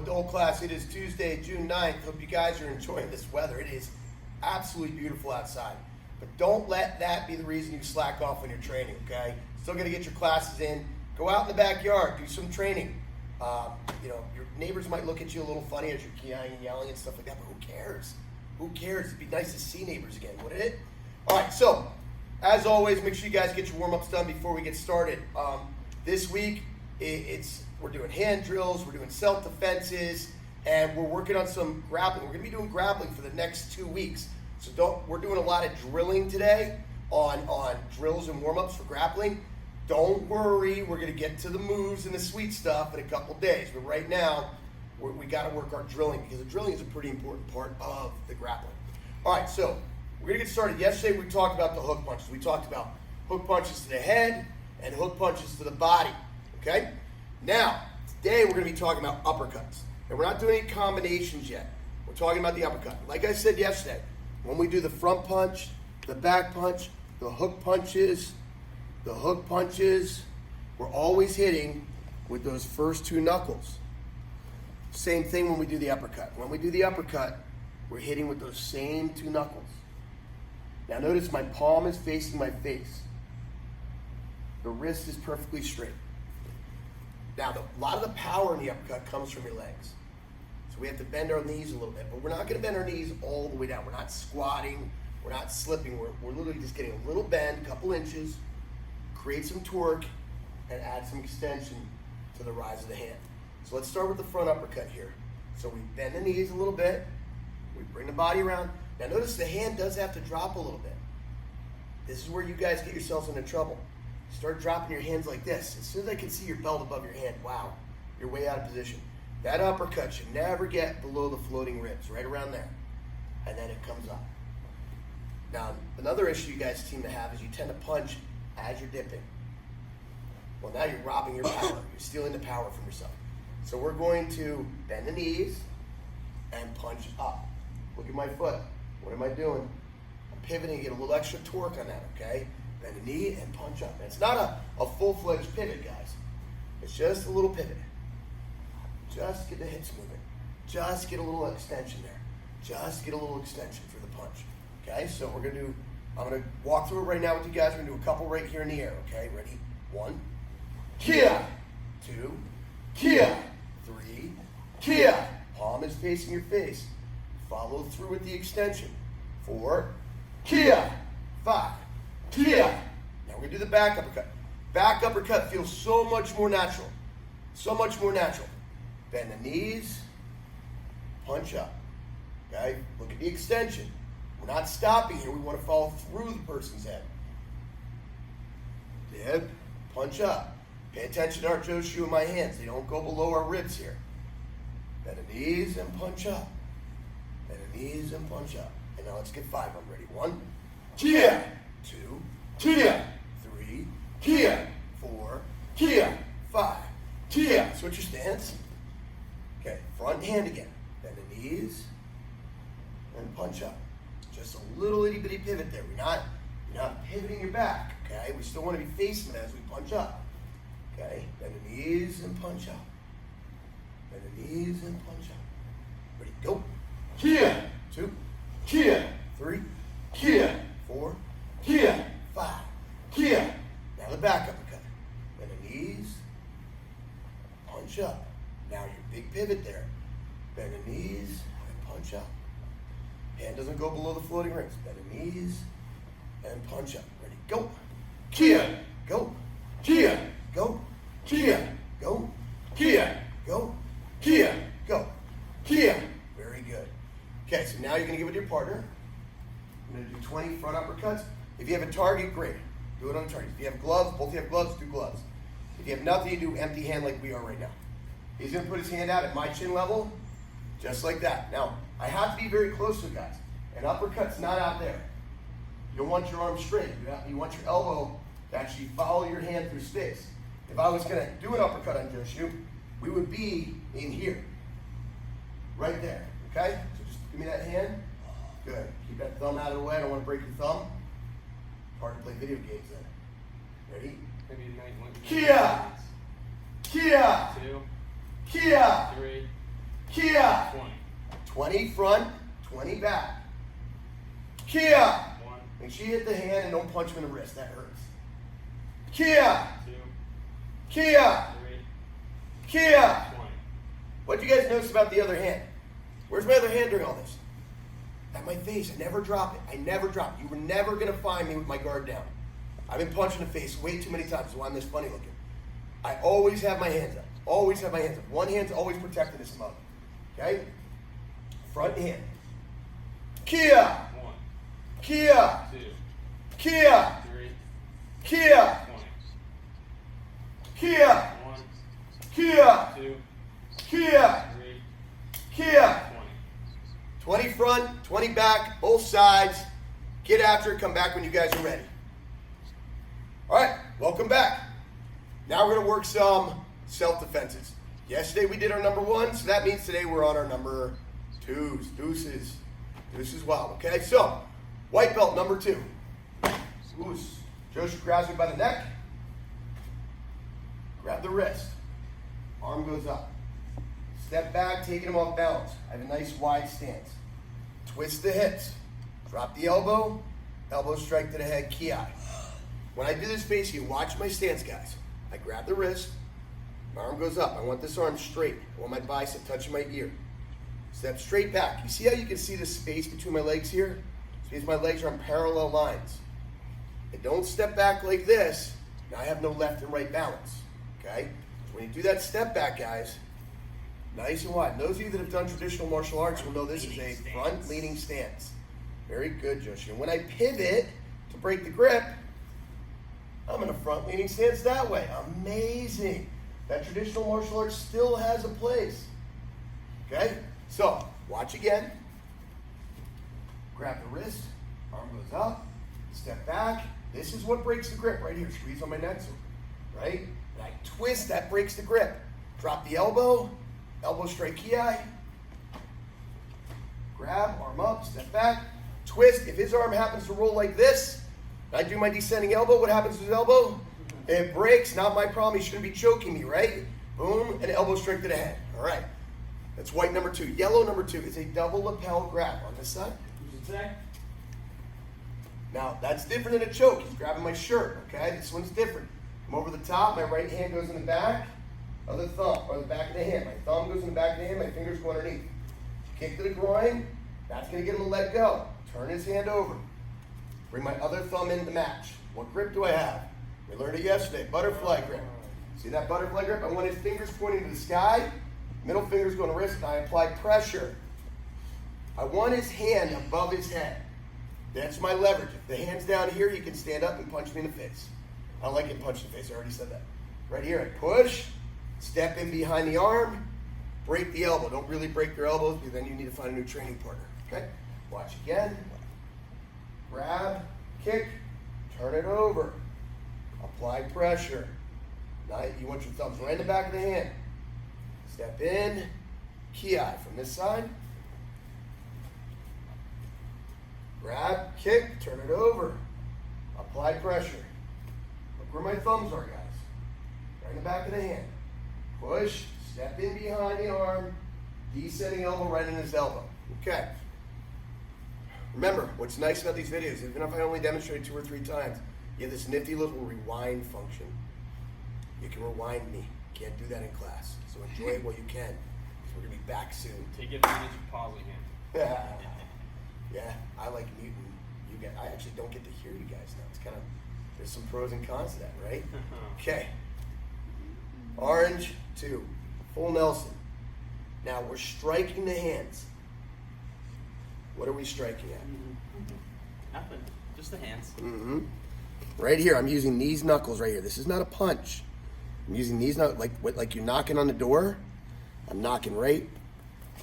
adult class. It is Tuesday, June 9th. Hope you guys are enjoying this weather. It is absolutely beautiful outside. But don't let that be the reason you slack off on your training, okay? Still got to get your classes in. Go out in the backyard, do some training. Your neighbors might look at you a little funny as you're keying and yelling and stuff like that, but who cares? Who cares? It'd be nice to see neighbors again, wouldn't it? All right, so as always, make sure you guys get your warm-ups done before we get started. This week, we're doing hand drills, we're doing self-defenses, and we're working on some grappling. We're going to be doing grappling for the next 2 weeks. So we're doing a lot of drilling today on drills and warm-ups for grappling. Don't worry, we're going to get to the moves and the sweet stuff in a couple days. But right now, we got to work our drilling because the drilling is a pretty important part of the grappling. All right, so we're going to get started. Yesterday, we talked about the hook punches. We talked about hook punches to the head and hook punches to the body, okay? Now, today we're going to be talking about uppercuts. And we're not doing any combinations yet. We're talking about the uppercut. Like I said yesterday, when we do the front punch, the back punch, the hook punches, we're always hitting with those first two knuckles. Same thing when we do the uppercut. When we do the uppercut, we're hitting with those same two knuckles. Now notice my palm is facing my face. The wrist is perfectly straight. Now, a lot of the power in the uppercut comes from your legs. So we have to bend our knees a little bit, but we're not going to bend our knees all the way down. We're not squatting. We're not slipping. We're literally just getting a little bend, a couple inches, create some torque, and add some extension to the rise of the hand. So let's start with the front uppercut here. So we bend the knees a little bit. We bring the body around. Now notice the hand does have to drop a little bit. This is where you guys get yourselves into trouble. Start dropping your hands like this. As soon as I can see your belt above your hand, wow, you're way out of position. That uppercut should never get below the floating ribs, right around there. And then it comes up. Now, another issue you guys seem to have is you tend to punch as you're dipping. Well, now you're robbing your power. You're stealing the power from yourself. So we're going to bend the knees and punch up. Look at my foot. What am I doing? I'm pivoting, get a little extra torque on that, okay? Bend the knee and punch up. And it's not a full-fledged pivot, guys. It's just a little pivot. Just get the hips moving. Just get a little extension there. Just get a little extension for the punch. Okay, so I'm gonna walk through it right now with you guys. We're gonna do a couple right here in the air, okay? Ready? 1, kia, 2, kia, 3, kia. Palm is facing your face. Follow through with the extension. 4, kia, 5, kia. Now we're gonna do the back uppercut. Back uppercut feels so much more natural. So much more natural. Bend the knees, punch up. Okay? Look at the extension. We're not stopping here. We want to follow through the person's head. Dip, punch up. Pay attention to our Joshu in my hands. They don't go below our ribs here. Bend the knees and punch up. Bend the knees and punch up. And now let's get 5. I'm ready. 1, kia, 2, kia, 3, kia, 4, kia, 5, kia. Switch your stance. Okay, front hand again. Bend the knees and punch up. Just a little itty bitty pivot there. You're not pivoting your back, okay? We still want to be facing it as we punch up. Okay, bend the knees and punch up. Bend the knees and punch up. Ready, go. Kia, 2, kia, 3, kia, 4, kia, 5, kia. Now the back uppercut. Bend the knees, punch up. Now your big pivot there. Bend the knees and punch up. Hand doesn't go below the floating ribs. Bend the knees and punch up. Ready, go. Kia, go. Kia, go. Kia, go. Kia, go. Kia, go. Kia. Very good. Okay, so now you're going to get with your partner. I'm going to do 20 front uppercuts. If you have a target, great. Do it on target. If you have gloves, both of you have gloves, do gloves. If you have nothing, you do empty hand like we are right now. He's going to put his hand out at my chin level, just like that. Now, I have to be very close to it, guys. An uppercut's not out there. You don't want your arm straight. You want your elbow to actually follow your hand through space. If I was going to do an uppercut on Joshu, we would be in here. Right there, okay? So just give me that hand. Good. Keep that thumb out of the way. I don't want to break your thumb. Hard to play video games then. Ready? Maybe you might want to Kia! Kia! 2, Kia! 3, Kia. 20. 20 front, 20 back. Kia. 1, Make sure you hit the hand and don't punch him in the wrist. That hurts. Kia. 2, Kia. 3, Kia. 20. What do you guys notice about the other hand? Where's my other hand during all this? At my face. I never drop it. I never drop it. You were never going to find me with my guard down. I've been punched in the face way too many times. That's why I'm this funny looking. I always have my hands up. Always have my hands up. One hand's always protected this mug. Okay? Front hand. Kia. 1, Kia. 2, Kia. 3, Kia. 20. Kia. 1, Kia. 2, Kia. 3, Kia. 20. 20 front, 20 back, both sides. Get after it. Come back when you guys are ready. All right, welcome back. Now we're going to work some self-defenses. Yesterday we did our number 1, so that means today we're on our number 2s, deuces. Deuces wild, okay? So, white belt number 2. Goose. Joshua grabs me by the neck. Grab the wrist. Arm goes up. Step back, taking him off balance. I have a nice wide stance. Twist the hips. Drop the elbow. Elbow strike to the head, ki. When I do this face, you watch my stance, guys. I grab the wrist. My arm goes up. I want this arm straight. I want my bicep touching my ear. Step straight back. You see how you can see the space between my legs here? It means my legs are on parallel lines. I don't step back like this. Now I have no left and right balance. Okay? So when you do that step back, guys, nice and wide. Those of you that have done traditional martial arts will know this is a front leaning stance. Very good, Joshi. And when I pivot to break the grip, I'm in a front leaning stance that way. Amazing. That traditional martial arts still has a place. Okay? So, watch again. Grab the wrist. Arm goes up. Step back. This is what breaks the grip right here. Squeeze on my neck. Right? And I twist. That breaks the grip. Drop the elbow. Elbow straight ki. Grab. Arm up. Step back. Twist. If his arm happens to roll like this, I do my descending elbow. What happens to his elbow? It breaks. Not my problem. He shouldn't be choking me, right? Boom. And elbow straight to the head. All right. That's white number 2. Yellow number 2 is a double lapel grab on this side. Now, that's different than a choke. He's grabbing my shirt, okay? This one's different. I'm over the top. My right hand goes in the back of the thumb, or the back of the hand. My thumb goes in the back of the hand. My fingers go underneath. Kick to the groin. That's going to get him to let go. Turn his hand over. Bring my other thumb in to match. What grip do I have? We learned it yesterday. Butterfly grip. See that butterfly grip? I want his fingers pointing to the sky. Middle finger's going to wrist, and I apply pressure. I want his hand above his head. That's my leverage. If the hand's down here, he can stand up and punch me in the face. I don't like getting punched in the face. I already said that. Right here, I push, step in behind the arm, break the elbow. Don't really break your elbows, because then you need to find a new training partner. Okay? Watch again. Grab, kick, turn it over. Apply pressure. Now you want your thumbs right in the back of the hand. Step in, ki from this side. Grab, kick, turn it over. Apply pressure. Look where my thumbs are, guys. Right in the back of the hand. Push, step in behind the arm, descending elbow right in his elbow. Okay. Remember, what's nice about these videos, even if I only demonstrate 2 or 3 times, you have this nifty little rewind function. You can rewind me. Can't do that in class. So enjoy it while you can, because we're going to be back soon. Take advantage of pausing him. Yeah, I like muting you guys. I actually don't get to hear you guys now. It's kind of, there's some pros and cons to that, right? Okay. Orange 2. Full Nelson. Now we're striking the hands. What are we striking at? Nothing. Just the hands. Right here, I'm using these knuckles right here. This is not a punch. I'm using these knuckles, like you're knocking on the door. I'm knocking right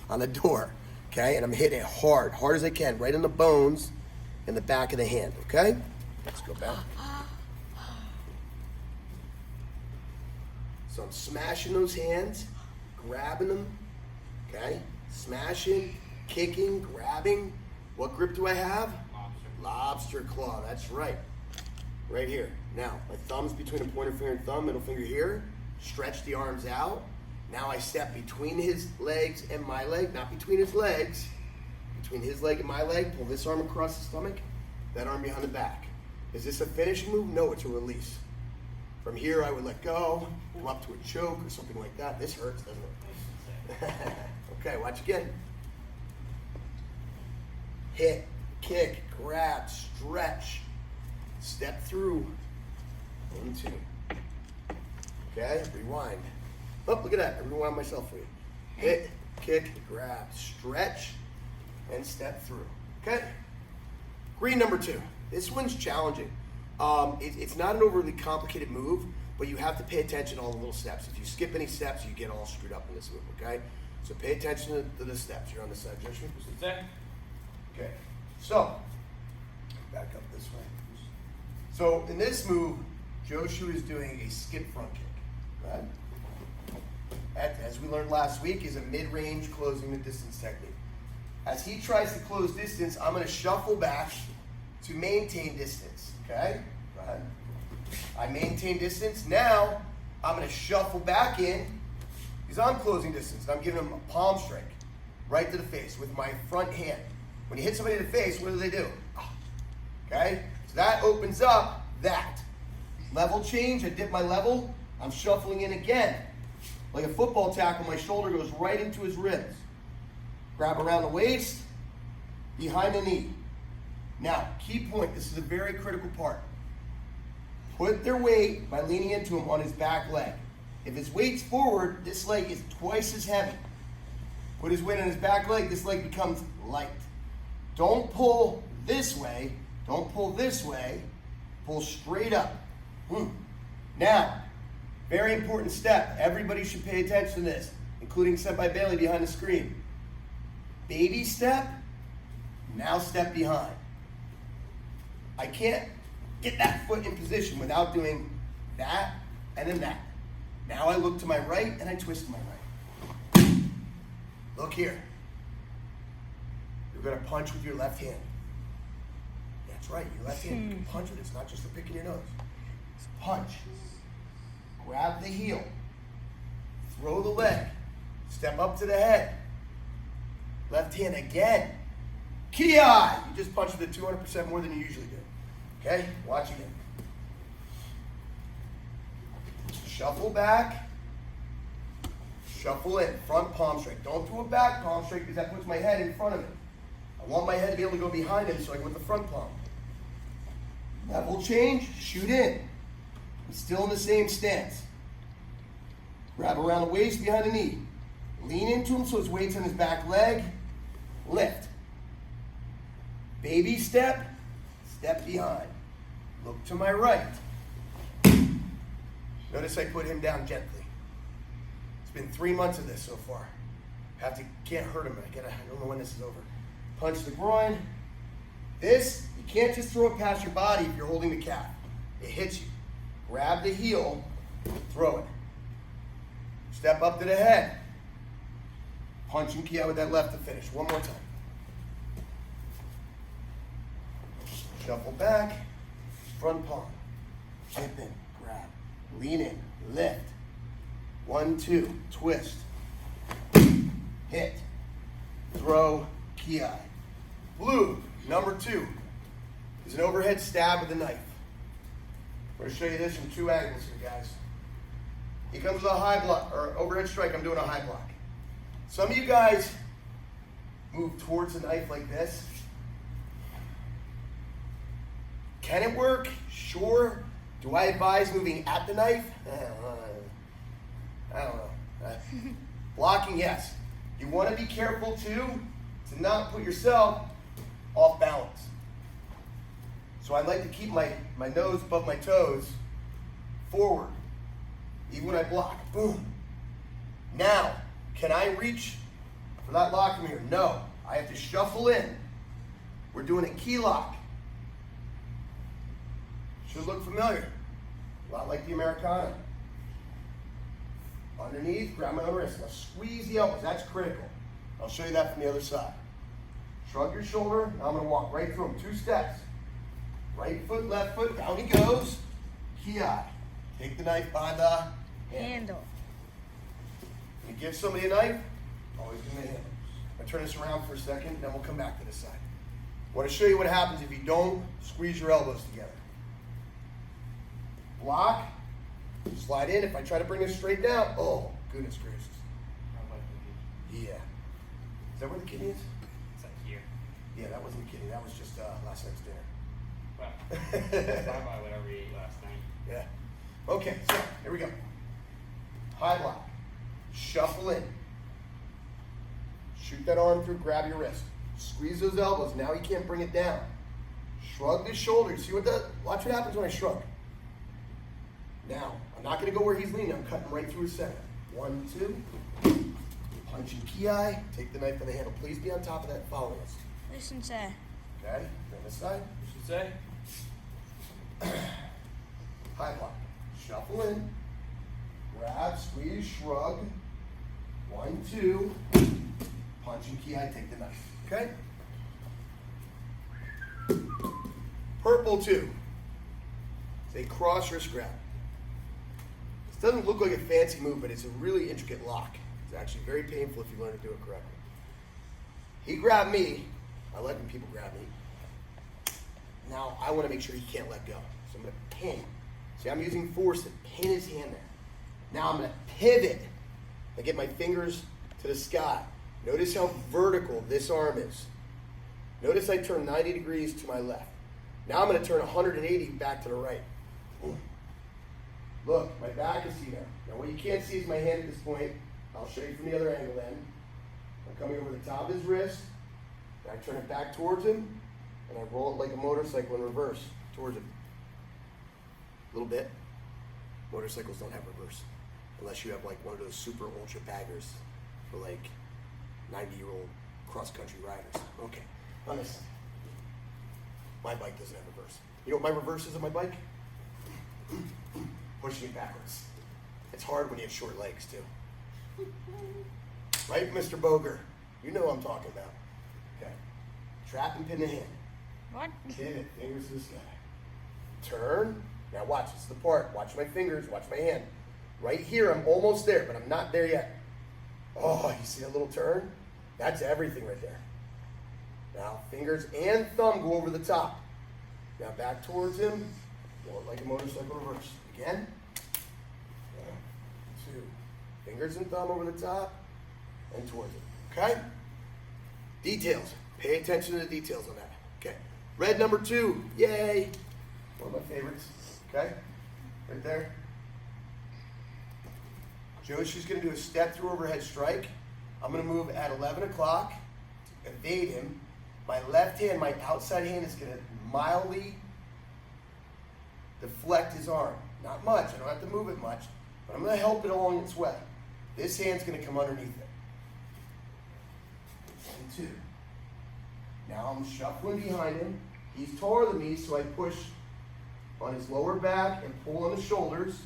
on the door, okay? And I'm hitting it hard as I can, right on the bones in the back of the hand, okay? Let's go back. So I'm smashing those hands, grabbing them, okay? Smashing, kicking, grabbing. What grip do I have? Lobster claw, that's right. Right here. Now, my thumb's between a pointer finger and thumb, middle finger here. Stretch the arms out. Now I step between his legs and my leg, not between his legs, between his leg and my leg, pull this arm across the stomach, that arm behind the back. Is this a finish move? No, it's a release. From here, I would let go, come up to a choke or something like that. This hurts, doesn't it? Okay, watch again. Hit, kick, grab, stretch, step through. 1, 2. Okay, rewind. Oh, look at that. I rewound myself for you. Hit, kick, grab, stretch, and step through. Okay? Green number 2. This one's challenging. It's not an overly complicated move, but you have to pay attention to all the little steps. If you skip any steps, you get all screwed up in this move, okay? So pay attention to the steps. You're on the side. Joshua? Okay. So, back up this way. So, in this move, Joshua is doing a skip front kick, right? As we learned last week, is a mid-range closing the distance technique. As he tries to close distance, I'm going to shuffle back to maintain distance, okay? Go ahead. I maintain distance. Now, I'm going to shuffle back in because I'm closing distance. I'm giving him a palm strike right to the face with my front hand. When you hit somebody in the face, what do? Okay? So that opens up that. Level change, I dip my level. I'm shuffling in again. Like a football tackle, my shoulder goes right into his ribs. Grab around the waist, behind the knee. Now, key point, this is a very critical part. Put their weight by leaning into him on his back leg. If his weight's forward, this leg is twice as heavy. Put his weight on his back leg, this leg becomes light. Don't pull this way, don't pull this way, pull straight up. Now, very important step. Everybody should pay attention to this, including Senpai Bailey behind the screen. Baby step, now step behind. I can't get that foot in position without doing that and then that. Now I look to my right and I twist to my right. Look here. You're going to punch with your left hand. That's right, your left hand. You can punch with it. It's not just the pick in your nose. It's punch. Grab the heel. Throw the leg. Step up to the head. Left hand again. Ki! You just punch with it 200% more than you usually do. Okay? Watch again. Shuffle back. Shuffle in. Front palm strike. Don't do a back palm strike because that puts my head in front of it. I want my head to be able to go behind him so I go with the front palm. Level change. Shoot in. I'm still in the same stance. Grab around the waist behind the knee. Lean into him so his weight's on his back leg. Lift. Baby step. Step behind. Look to my right. Notice I put him down gently. It's been 3 months of this so far. Can't hurt him. I don't know when this is over. Punch the groin. This, you can't just throw it past your body if you're holding the calf. It hits you. Grab the heel, throw it. Step up to the head. Punch and key out with that left to finish. One more time. Shuffle back, front palm. Dip in, grab, lean in, lift. 1, 2, twist. Hit, throw, ki. Blue, number 2, is an overhead stab with a knife. I'm going to show you this from 2 angles here, guys. He comes with a high block, or overhead strike, I'm doing a high block. Some of you guys move towards the knife like this. Can it work? Sure. Do I advise moving at the knife? I don't know. Blocking, yes. You want to be careful, too, to not put yourself off balance. So I like to keep my nose above my toes forward, even when I block. Boom. Now, can I reach for that lock from here? No. I have to shuffle in. We're doing a key lock. Should look familiar. A lot like the Americana. Underneath, grab my own wrist. Now squeeze the elbows. That's critical. I'll show you that from the other side. Shrug your shoulder. Now I'm going to walk right through them. 2 steps. Right foot, left foot. Down he goes. Ki. Take the knife by the handle. When you give somebody a knife, always give them a handle. I'm going to turn this around for a second, then we'll come back to this side. I want to show you what happens if you don't squeeze your elbows together. Block, slide in. If I try to bring this straight down, oh, goodness gracious. Yeah. Is that where the kidney is? It's like here. Yeah, that wasn't the kidney. That was just last night's dinner. Well, probably whatever you ate last night. Yeah. Okay, so here we go. High block. Shuffle in. Shoot that arm through, grab your wrist. Squeeze those elbows. Now he can't bring it down. Shrug the shoulders. See what that? Watch what happens when I shrug. Now, I'm not going to go where he's leaning. I'm cutting right through his center. 1, 2. Punch and ki. Take the knife by the handle. Please be on top of that following us. Listen, sir. Okay, on this side. You should say. High block. Shuffle in. Grab, squeeze, shrug. 1, 2. Punch and ki. Take the knife. Okay? Purple 2. It's a cross wrist grab. This doesn't look like a fancy move, but it's a really intricate lock. It's actually very painful if you learn to do it correctly. He grabbed me. I let people grab me. Now I want to make sure he can't let go. So I'm going to pin. See, I'm using force to pin his hand there. Now I'm going to pivot and get my fingers to the sky. Notice how vertical this arm is. Notice I turn 90 degrees to my left. Now I'm going to turn 180 back to the right. Look, my back is here. Now what you can't see is my hand at this point. I'll show you from the other angle then. I'm coming over the top of his wrist. And I turn it back towards him. And I roll it like a motorcycle in reverse towards him. A little bit. Motorcycles don't have reverse. Unless you have like one of those super ultra baggers for like 90-year-old cross-country riders. Okay, on this side. My bike doesn't have reverse. You know what my reverse is on my bike? Pushing it backwards. It's hard when you have short legs too. Right, Mr. Boger? You know what I'm talking about. Okay. Trap and pin the hand. What? Pin it, fingers to the sky. Turn. Now watch, this is the part. Watch my fingers, watch my hand. Right here, I'm almost there, but I'm not there yet. Oh, you see that little turn? That's everything right there. Now, fingers and thumb go over the top. Now back towards him. Roll it like a motorcycle reverse. Again. 1, 2. Fingers and thumb over the top and towards it. Okay? Details. Pay attention to the details on that. Okay. Red number 2. Yay. One of my favorites. Okay? Right there. Joshi's going to do a step through overhead strike. I'm going to move at 11 o'clock to evade him. My left hand, my outside hand is going to mildly deflect his arm. Not much. I don't have to move it much. But I'm going to help it along its way. This hand's going to come underneath it. 1, 2. Now I'm shuffling behind him. He's taller than me, so I push on his lower back and pull on the shoulders,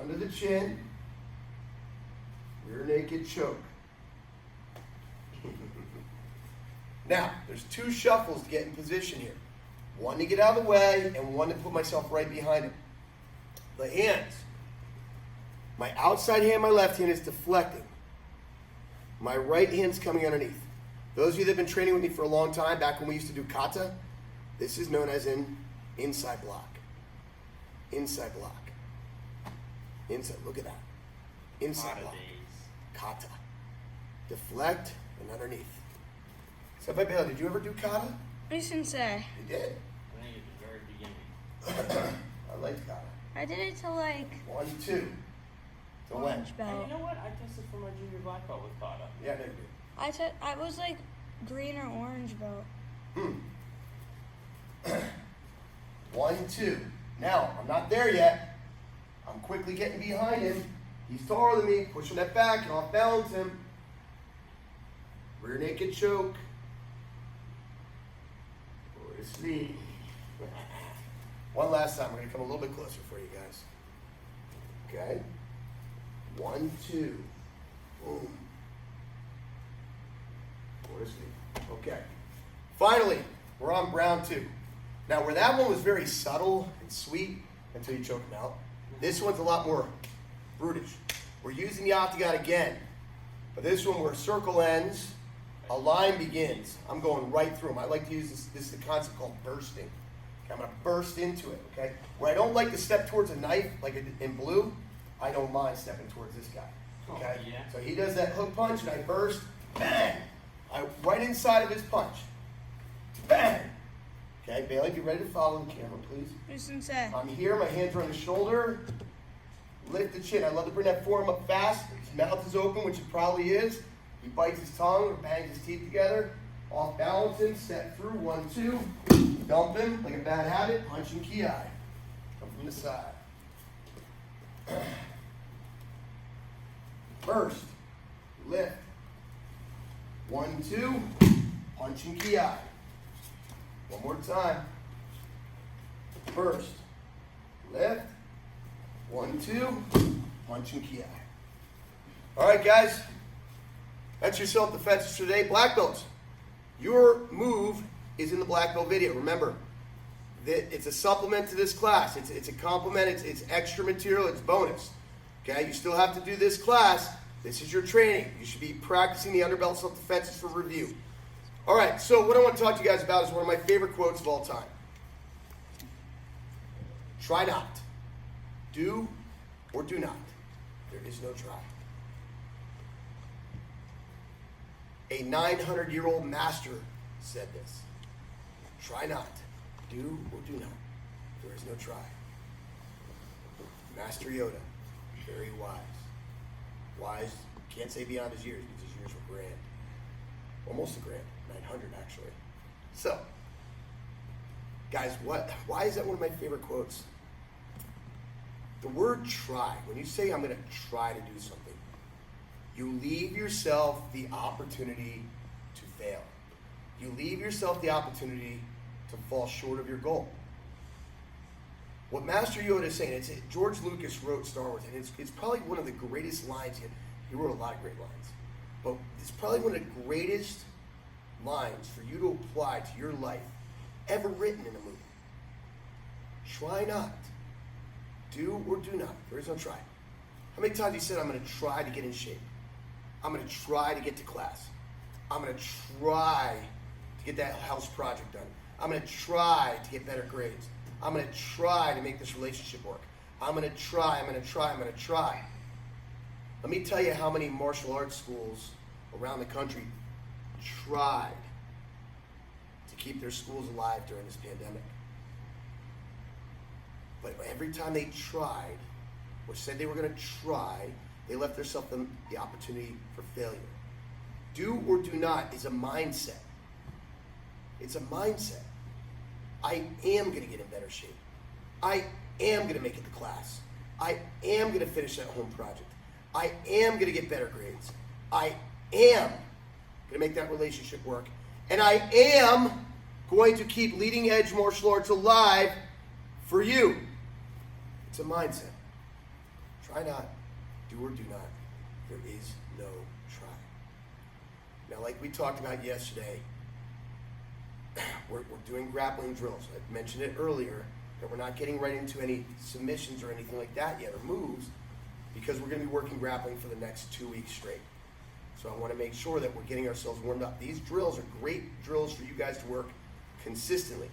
under the chin. Rear naked choke. Now, there's 2 shuffles to get in position here. One to get out of the way, and one to put myself right behind him. The hands. My outside hand, my left hand is deflecting. My right hand's coming underneath. Those of you that have been training with me for a long time, back when we used to do kata, this is known as an inside block. Inside block. Inside, look at that. Inside block. Kata. Deflect and underneath. Senpai Bailey, did you ever do kata? Listen, sir. You did? I think at the very beginning. I liked kata. I did it to like 1, 2. To when? orange And belt. you know what? I tested for my junior black belt with Kata. Yeah, they do. I was like green or orange belt. 1, 2. Now, I'm not there yet. I'm quickly getting behind him. He's taller than me, pushing that back and off balance him. Rear naked choke. Or to sleep. One last time, we're going to come a little bit closer for you guys. Okay. 1, 2. Boom. Or to sleep. Okay. Finally, we're on brown 2. Now, where that one was very subtle and sweet until you choke him out, this one's a lot more brutish. We're using the octagon again. But this one where a circle ends, a line begins. I'm going right through them. I like to use this is the concept called bursting. Okay, I'm going to burst into it, okay? Where I don't like to step towards a knife, like in blue, I don't mind stepping towards this guy, okay? Oh, yeah. So he does that hook punch, and I burst, bang! Right inside of his punch. Bang! Okay, Bailey, be ready to follow the camera, please. Who sensei? I'm here, my hands are on the shoulder. Lift the chin. I love to bring that forearm up fast. His mouth is open, which it probably is. He bites his tongue or bangs his teeth together. Off balance him, step through, 1, 2. Dump him like a bad habit. Punch and ki. Come from the side. First, lift. 1, 2. Punch and ki. One more time. First, lift. 1, 2. Punch and ki. All right, guys. That's your self-defense for today. Black belts. Your move is in the black belt video. Remember, it's a supplement to this class. It's a complement. It's extra material. It's bonus. Okay? You still have to do this class. This is your training. You should be practicing the underbelt self-defenses for review. All right, so what I want to talk to you guys about is one of my favorite quotes of all time. Try not. Do or do not. There is no try. A 900-year-old master said this. Try not. Do or do not. There is no try. Master Yoda, very wise. Wise, can't say beyond his years because his years were grand. Almost a grand, 900 actually. So, guys, why is that one of my favorite quotes? The word try, when you say I'm going to try to do something, you leave yourself the opportunity to fail. You leave yourself the opportunity to fall short of your goal. What Master Yoda is saying, George Lucas wrote Star Wars, and it's probably one of the greatest lines. He wrote a lot of great lines. But it's probably one of the greatest lines for you to apply to your life ever written in a movie. Try not. Do or do not. There is no try. How many times he said, I'm going to try to get in shape? I'm going to try to get to class. I'm going to try to get that house project done. I'm going to try to get better grades. I'm going to try to make this relationship work. I'm going to try. Let me tell you how many martial arts schools around the country tried to keep their schools alive during this pandemic. But every time they tried, or said they were going to try, they left themselves the opportunity for failure. Do or do not is a mindset. It's a mindset. I am going to get in better shape. I am going to make it to class. I am going to finish that home project. I am going to get better grades. I am going to make that relationship work. And I am going to keep leading edge martial arts alive for you. It's a mindset. Try not. Do or do not. There is no try. Now, like we talked about yesterday, we're doing grappling drills. I mentioned it earlier that we're not getting right into any submissions or anything like that yet, or moves, because we're going to be working grappling for the next 2 weeks straight. So I want to make sure that we're getting ourselves warmed up. These drills are great drills for you guys to work consistently.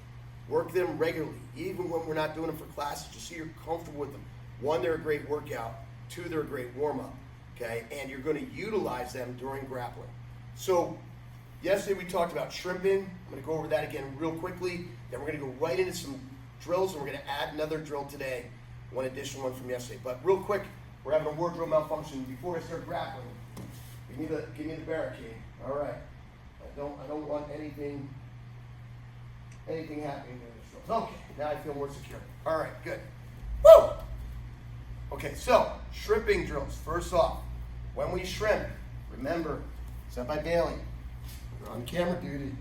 Work them regularly, even when we're not doing them for classes, just so you're comfortable with them. 1, they're a great workout. 2, they're a great warm-up, okay? And you're going to utilize them during grappling. So yesterday we talked about shrimping. I'm going to go over that again real quickly. Then we're going to go right into some drills, and we're going to add another drill today, one additional one from yesterday. But real quick, we're having a wardrobe malfunction. Before I start grappling, give me the barricade. All right. I don't want anything happening during this drill. Okay, now I feel more secure. All right, good. Woo! Okay, so shrimping drills. First off, when we shrimp, remember, set by Bailey. We're on camera duty.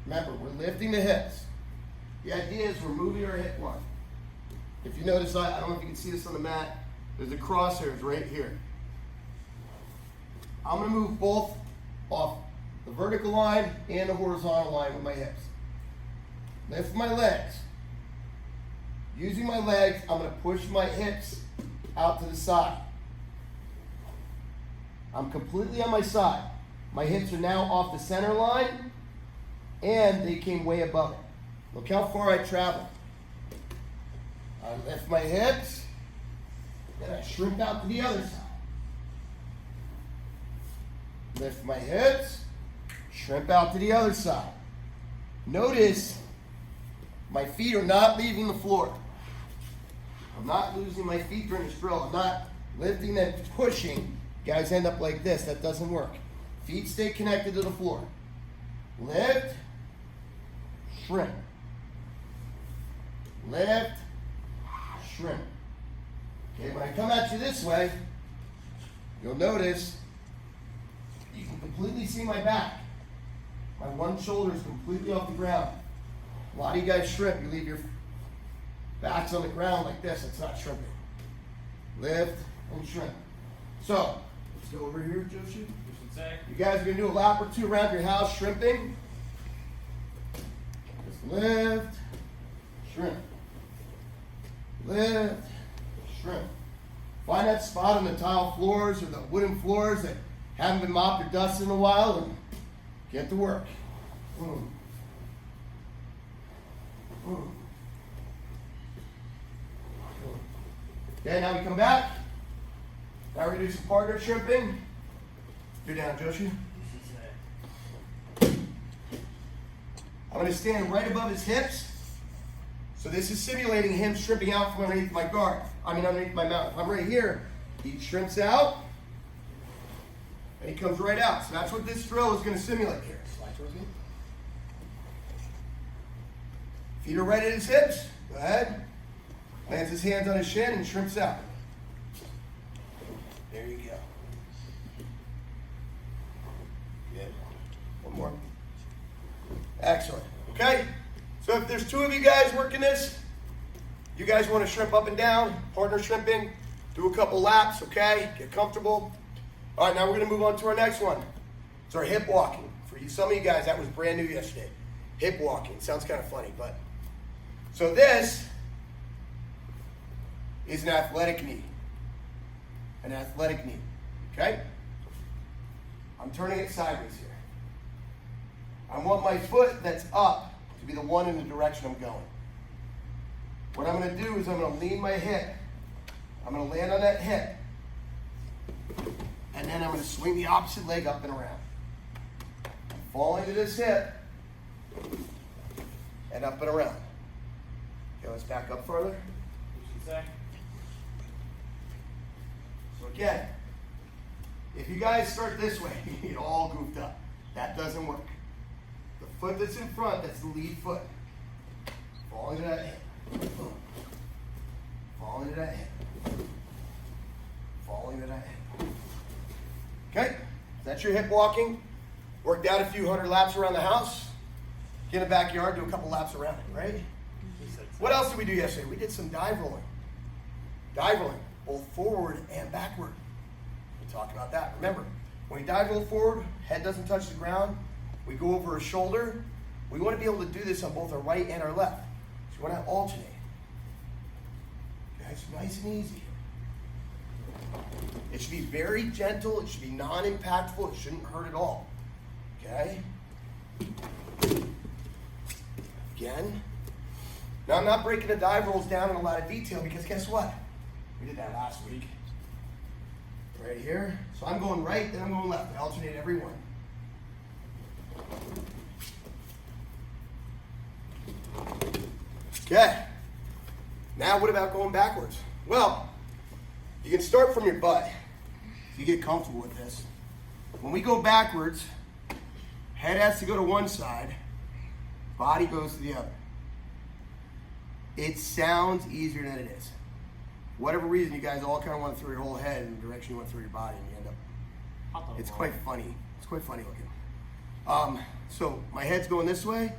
Remember, we're lifting the hips. The idea is we're moving our hip line. If you notice, I don't know if you can see this on the mat, there's the crosshairs right here. I'm going to move both off the vertical line and the horizontal line with my hips. Lift my legs. Using my legs, I'm going to push my hips out to the side. I'm completely on my side. My hips are now off the center line, and they came way above it. Look how far I traveled. I lift my hips, then I shrimp out to the other side. Lift my hips, shrimp out to the other side. Notice my feet are not leaving the floor. I'm not losing my feet during this drill. I'm not lifting and pushing. Guys end up like this. That doesn't work. Feet stay connected to the floor. Lift, shrimp. Lift, shrimp. Okay, when I come at you this way, you'll notice you can completely see my back. My one shoulder is completely off the ground. A lot of you guys shrimp. You leave your backs on the ground like this. It's not shrimping. Lift and shrimp. So, let's go over here, Joshi. You should say. You guys are going to do a lap or two around your house shrimping. Just lift, shrimp. Lift, shrimp. Find that spot on the tile floors or the wooden floors that haven't been mopped or dusted in a while and get to work. Okay, now we come back. Now we're going to do some partner shrimping. Do down, Joshi. You should say. I'm going to stand right above his hips. So this is simulating him shrimping out from underneath my guard. Underneath my mouth. If I'm right here, he shrimps out, and he comes right out. So that's what this drill is going to simulate here. Slide towards me. Feet are right at his hips. Go ahead. Lands his hands on his shin and shrimps out. There you go. Good. One more. Excellent. Okay? So if there's two of you guys working this, you guys want to shrimp up and down, partner shrimping, do a couple laps, okay? Get comfortable. All right, now we're going to move on to our next one. It's our hip walking. For you, some of you guys, that was brand new yesterday. Hip walking. Sounds kind of funny, but. So this is an athletic knee. An athletic knee, okay? I'm turning it sideways here. I want my foot that's up to be the one in the direction I'm going. What I'm going to do is I'm going to lean my hip. I'm going to land on that hip. And then I'm going to swing the opposite leg up and around. Fall into this hip. And up and around. Okay, let's back up further. You should say. So again, if you guys start this way, you get all goofed up. That doesn't work. The foot that's in front, that's the lead foot. Fall into that hip. Fall into that hip. Fall into that hip. Okay, that's your hip walking. Worked out a few hundred laps around the house. Get in the backyard, do a couple laps around it, right? You said so. What else did we do yesterday? We did some dive rolling. Dive rolling, both forward and backward. We talked about that. Remember, when we dive roll forward, head doesn't touch the ground. We go over our shoulder. We want to be able to do this on both our right and our left. So we want to alternate. Okay, it's nice and easy. It should be very gentle. It should be non-impactful. It shouldn't hurt at all. Okay? Again. Now, I'm not breaking the dive rolls down in a lot of detail because guess what? We did that last week. Right here. So I'm going right, then I'm going left. I alternate every one. Okay. Now what about going backwards? Well, you can start from your butt if you get comfortable with this. When we go backwards, head has to go to one side, body goes to the other. It sounds easier than it is. For whatever reason, you guys all kind of want to throw your whole head in the direction you want to throw your body, and you end up. It's quite funny. It's quite funny looking. So my head's going this way.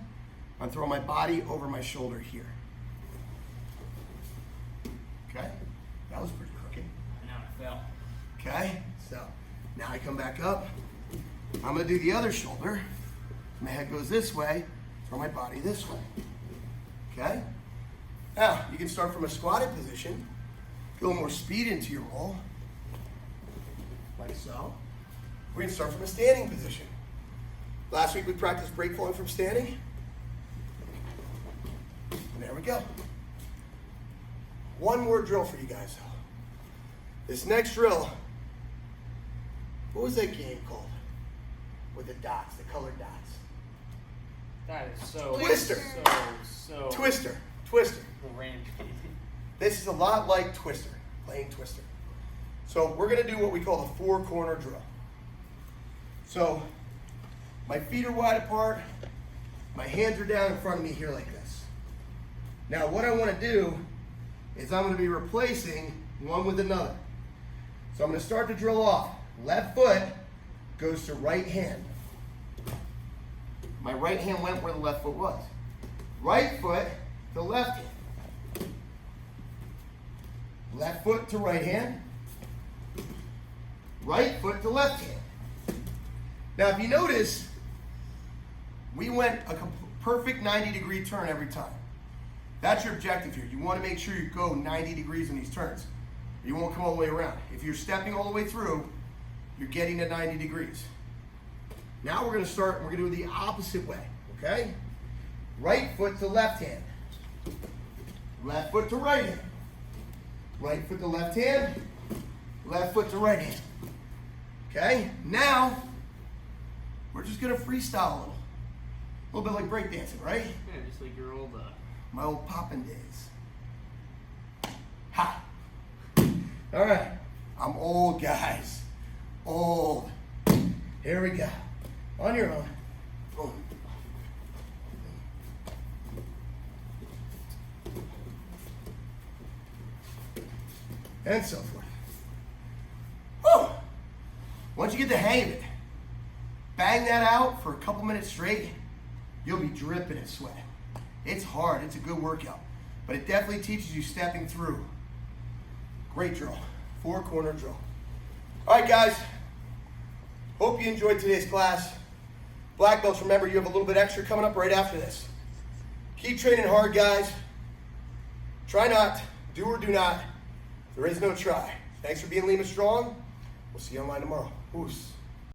I'm throwing my body over my shoulder here. Okay, that was pretty crooked. I know, I fell. Okay, so now I come back up. I'm gonna do the other shoulder. My head goes this way, throw my body this way. Okay? Now, you can start from a squatted position, get a little more speed into your roll, like so. we're gonna start from a standing position. Last week we practiced break falling from standing. And there we go. One more drill for you guys though. This next drill, what was that game called? With the dots, the colored dots. That is so Twister. So Twister. random. This is a lot like Twister, playing Twister. So we're gonna do what we call the 4-corner drill. So my feet are wide apart, my hands are down in front of me here like this. Now what I wanna do is I'm gonna be replacing one with another. So I'm gonna start the drill off. Left foot goes to right hand. My right hand went where the left foot was. Right foot to left hand. Left foot to right hand. Right foot to left hand. Now if you notice, we went a perfect 90-degree turn every time. That's your objective here. You want to make sure you go 90 degrees in these turns. You won't come all the way around. If you're stepping all the way through, you're getting to 90 degrees. Now we're going to start, we're going to do the opposite way, okay? Right foot to left hand. Left foot to right hand. Right foot to left hand. Left foot to right hand. Okay? Now, we're just going to freestyle a little bit like breakdancing, right? Yeah, just like your old My old poppin' days. Ha! All right. I'm old, guys. Old. Here we go. On your own. Boom. And so forth. Whew! Once you get the hang of it, bang that out for a couple minutes straight, you'll be dripping in sweat. It's hard, it's a good workout, but it definitely teaches you stepping through. Great drill, 4-corner drill. All right, guys, hope you enjoyed today's class. Black belts, remember you have a little bit extra coming up right after this. Keep training hard, guys. Try not, do or do not. There is no try. Thanks for being Lima Strong. We'll see you online tomorrow. Oos.